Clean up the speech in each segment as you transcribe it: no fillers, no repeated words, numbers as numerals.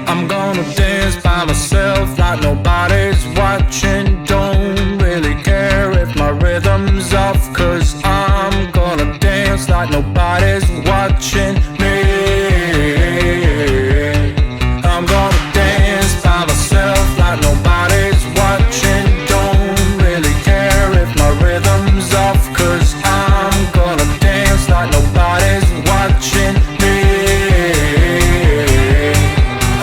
I'm gonna dance by myself like nobody's watching. Don't really care if my rhythm's off, 'cause I'm gonna dance like nobody's watching me. I'm gonna dance by myself like nobody's watching. Don't really care if my rhythm's off, 'cause I'm gonna dance like nobody's watching me.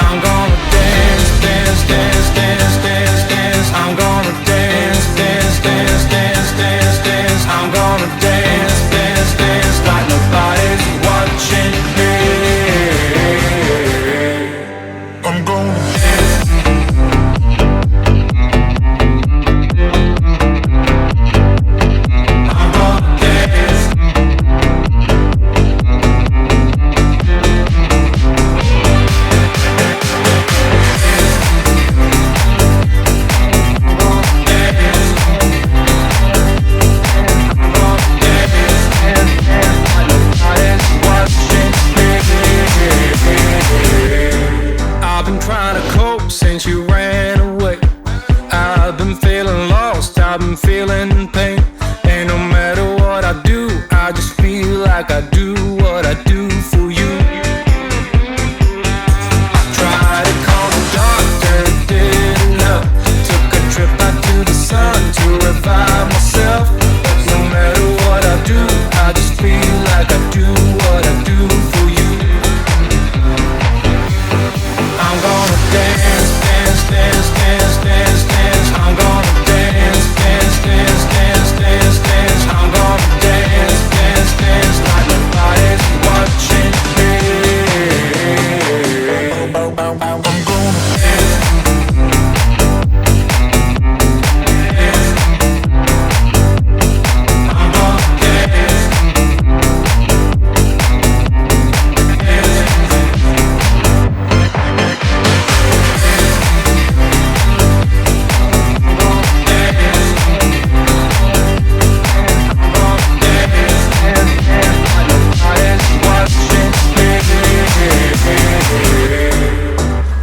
I'm gonna dance, dance, dance, dance, dance, dance. I'm gonna dance, dance, dance, dance, dance, dance. I'm gonna dance, dance, dance like nobody's watching me. I'm gonna dance. I'm gonna dance. I've been trying to cope since you ran away. I've been feeling lost, I've been feeling pain. And no matter what I do, I just feel like I do what I do for you. I tried to call the doctor, it didn't help. Took a trip out to the sun to revive myself. But no matter what I do, I just feel like I do what I do for you. I'm gonna dance, dance, dance, dance, dance, dance. I'm gonna dance, dance, dance, dance, dance, dance. I'm gonna dance, dance, dance like nobody's watching me. I'm gonna dance. I'm gonna dance.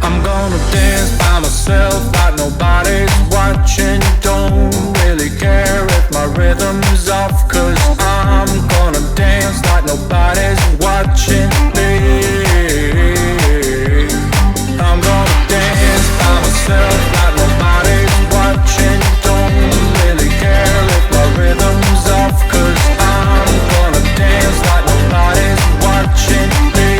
I'm gonna dance by myself like nobody's watching. Don't really care if my rhythm's off, 'cause I'm gonna dance like nobody's watching me. I'm gonna dance by myself like nobody's watching. Don't really care if my rhythm's off, 'cause I'm gonna dance like nobody's watching me.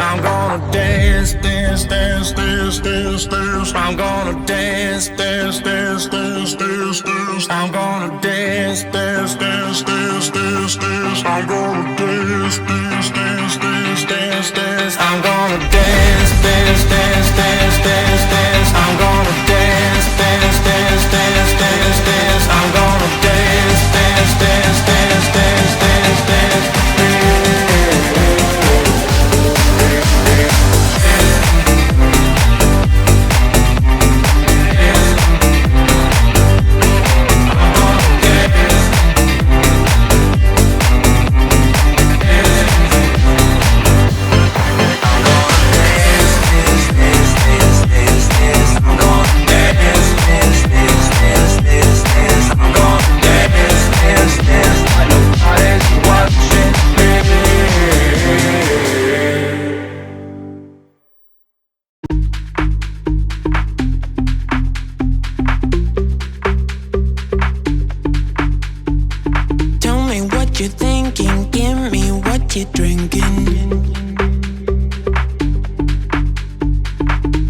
I'm gonna dance, dance, dance, dance, dance, dance. I'm gonna dance, dance, dance, dance, dance, dance. I'm gonna dance, dance, dance, dance, dance, dance. I'm gonna dance, dance, dance, dance, dance, dance. I'm gonna dance, dance, dance, dance, dance, dance. I'm gonna dance, dance, dance, dance, dance, dance. I'm gonna dance, dance, dance, dance, dance, dance, dance. Tell me what you're thinking, give me what you're drinking.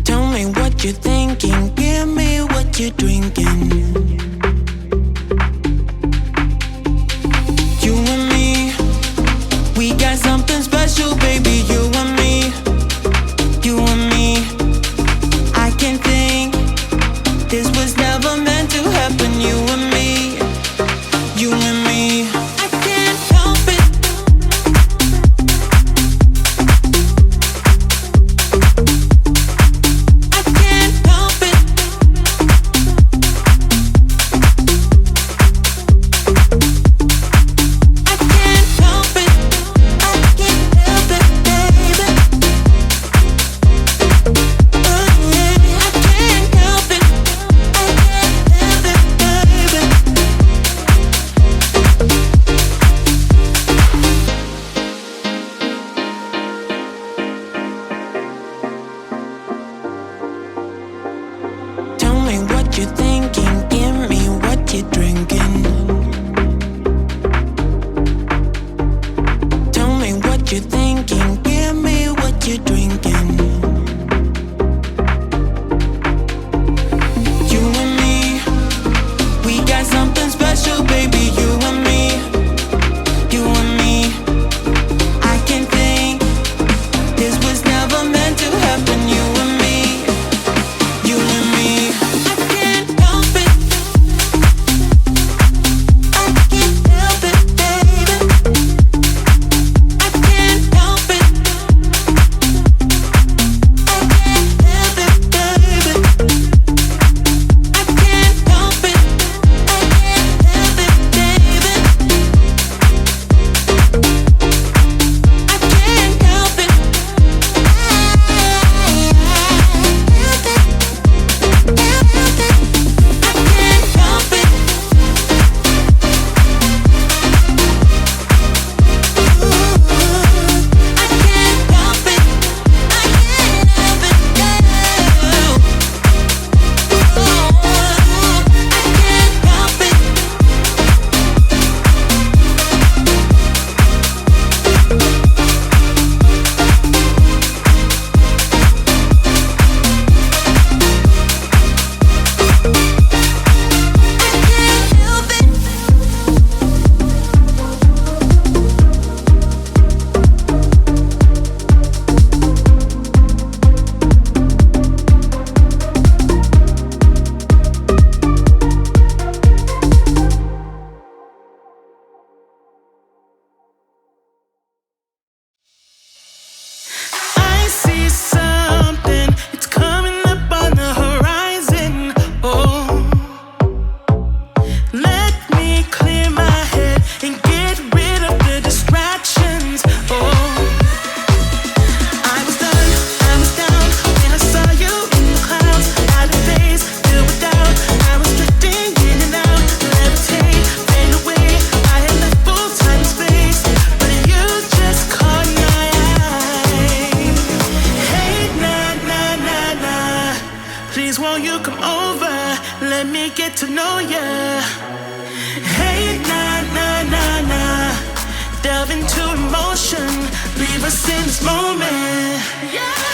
Tell me what you're thinking, give me what you're drinking. You and me, we got something special, baby. You and me, you and me. I can think this was never meant to happen. You and me, you and me. I can't help it. me get to know ya. Hey, nah, nah, nah, nah. Delve into emotion, leave us in this moment. Yeah.